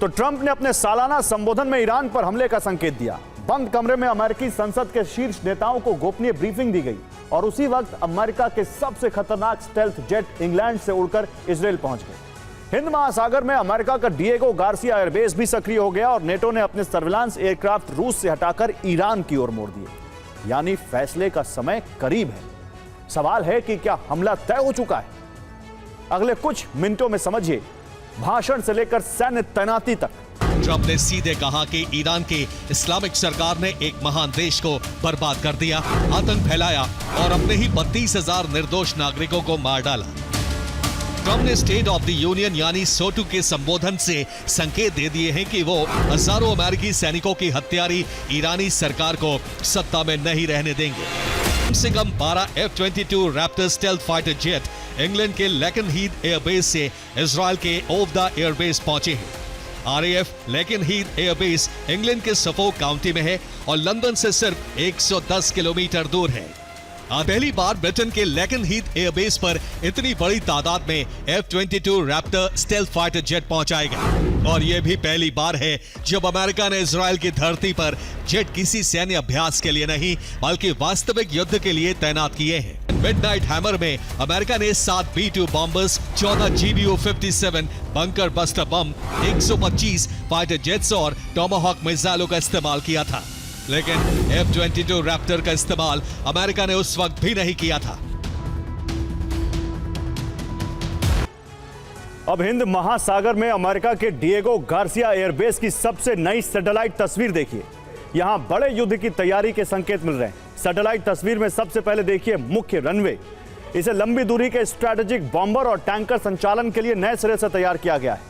तो ट्रंप ने अपने सालाना संबोधन में ईरान पर हमले का संकेत दिया। बंद कमरे में अमेरिकी संसद के शीर्ष नेताओं को गोपनीय ब्रीफिंग दी गई और उसी वक्त अमेरिका के सबसे खतरनाक स्टेल्थ जेट इंग्लैंड से उड़कर इजराइल पहुंच गए। हिंद महासागर में अमेरिका का डिएगो गार्सिया एयरबेस भी सक्रिय हो गया और नेटो ने अपने सर्विलांस एयरक्राफ्ट रूस से हटाकर ईरान की ओर मोड़ दिए। यानी फैसले का समय करीब है। सवाल है कि क्या हमला तय हो चुका है? अगले कुछ मिनटों में समझिए, भाषण से लेकर सैन्य तैनाती तक। ट्रंप ने सीधे कहा कि ईरान की इस्लामिक सरकार ने एक महान देश को बर्बाद कर दिया, आतंक फैलाया और अपने ही 32,000 निर्दोष नागरिकों को मार डाला। ट्रंप ने स्टेट ऑफ द यूनियन यानी SOTU के संबोधन से संकेत दे दिए हैं कि वो हजारों अमेरिकी सैनिकों की हत्यारी ईरानी सरकार को सत्ता में नहीं रहने देंगे। कम से कम 12 F-22 Raptor stealth fighter jet England के लेकनहीथ एयरबेस से इजराइल के ओवदा एयरबेस पहुंचे हैं। RAF लेकनहीथ एयरबेस इंग्लैंड के सफोक काउंटी में है और लंदन से सिर्फ 110 किलोमीटर दूर है। पहली बार ब्रिटेन के लेकनहीथ एयरबेस पर इतनी बड़ी तादाद में F-22 Raptor stealth fighter jet पहुंचाए गए और यह भी पहली बार है जब अमेरिका ने इजराइल की धरती पर जेट किसी सैन्य अभ्यास के लिए नहीं बल्कि वास्तविक युद्ध के लिए तैनात किए हैं। मिडनाइट हैमर में अमेरिका ने 7 B-2 bombers, 14 GBU-57 bunker buster bomb, 125 fighter jets और टोमाहॉक मिसाइलों का इस्तेमाल किया था, लेकिन F-22 रैप्टर का इस्तेमाल अमेरिका ने उस वक्त भी नहीं किया था। अब हिंद महासागर में अमेरिका के डिएगो गार्सिया एयरबेस की सबसे नई सैटेलाइट तस्वीर देखिए। यहां बड़े युद्ध की तैयारी के संकेत मिल रहे हैं। सैटेलाइट तस्वीर में सबसे पहले देखिए मुख्य रनवे। इसे लंबी दूरी के स्ट्रैटेजिक बॉम्बर और टैंकर संचालन के लिए नए सिरे से तैयार किया गया है।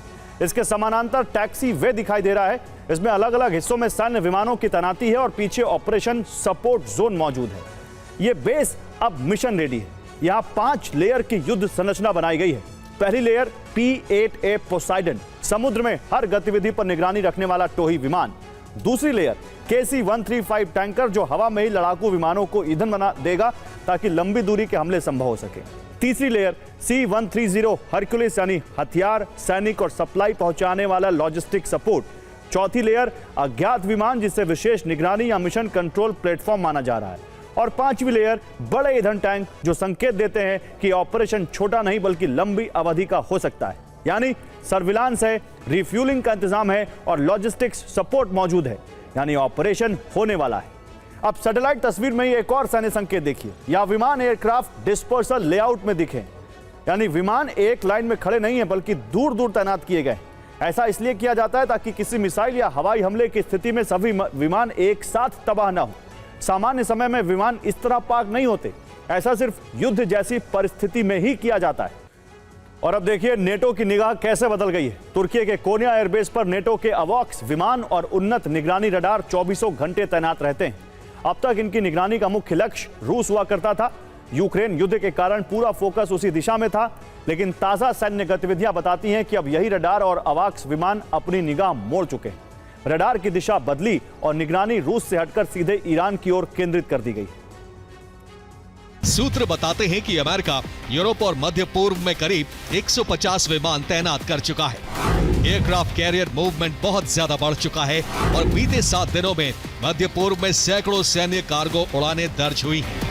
इसके समानांतर टैक्सी वे दिखाई दे रहा है। इसमें अलग अलग हिस्सों में सैन्य विमानों की तैनाती है और पीछे ऑपरेशन सपोर्ट जोन मौजूद है। यह बेस अब मिशन रेडी है। यहां 5 लेयर की युद्ध संरचना बनाई गई है। पहली लेयर P-8A पोसाइडन, समुद्र में हर गतिविधि पर निगरानी रखने वाला टोही विमान। दूसरी लेयर KC-135 टैंकर, जो हवा में ही लड़ाकू विमानों को ईंधन बना देगा ताकि लंबी दूरी के हमले संभव हो सके। तीसरी लेयर C-130 हरक्यूलिस यानी हथियार, सैनिक और सप्लाई पहुंचाने वाला लॉजिस्टिक सपोर्ट। चौथी लेयर अज्ञात विमान, जिसे विशेष निगरानी या मिशन कंट्रोल प्लेटफॉर्म माना जा रहा है। और पांचवी लेयर बड़े ईंधन टैंक, जो संकेत देते हैं कि ऑपरेशन छोटा नहीं बल्कि लंबी अवधि का हो सकता है। यानी सर्विलांस है, रिफ्यूलिंग का इंतजाम है और लॉजिस्टिक्स सपोर्ट मौजूद है, यानी ऑपरेशन होने वाला है। अब सैटेलाइट तस्वीर में ही एक और सैन्य संकेत देखिए। यह विमान एयरक्राफ्ट डिस्पर्सल लेआउट में दिखे, यानी विमान एक लाइन में खड़े नहीं है बल्कि दूर दूर तैनात किए गए। ऐसा इसलिए किया जाता है ताकि किसी मिसाइल या हवाई हमले की स्थिति में सभी विमान एक साथ तबाह न हो। सामान्य समय में विमान इस तरह पार्क नहीं होते। ऐसा सिर्फ युद्ध जैसी परिस्थिति में ही किया जाता है। और अब देखिए नेटो की निगाह कैसे बदल गई है। तुर्की के कोन्या एयरबेस पर नेटो के अवॉक्स विमान और उन्नत निगरानी रडार 24 घंटे तैनात रहते हैं। अब तक इनकी निगरानी का मुख्य लक्ष्य रूस हुआ करता था। यूक्रेन युद्ध के कारण पूरा फोकस उसी दिशा में था, लेकिन ताजा सैन्य गतिविधियां बताती हैं कि अब यही रडार और अवॉक्स विमान अपनी निगाह मोड़ चुके हैं। रडार की दिशा बदली और निगरानी रूस से हटकर सीधे ईरान की ओर केंद्रित कर दी गई। सूत्र बताते हैं कि अमेरिका यूरोप और मध्य पूर्व में करीब 150 विमान तैनात कर चुका है। एयरक्राफ्ट कैरियर मूवमेंट बहुत ज्यादा बढ़ चुका है और बीते 7 दिनों में मध्य पूर्व में सैकड़ों सैन्य कार्गो उड़ानें दर्ज हुई हैं।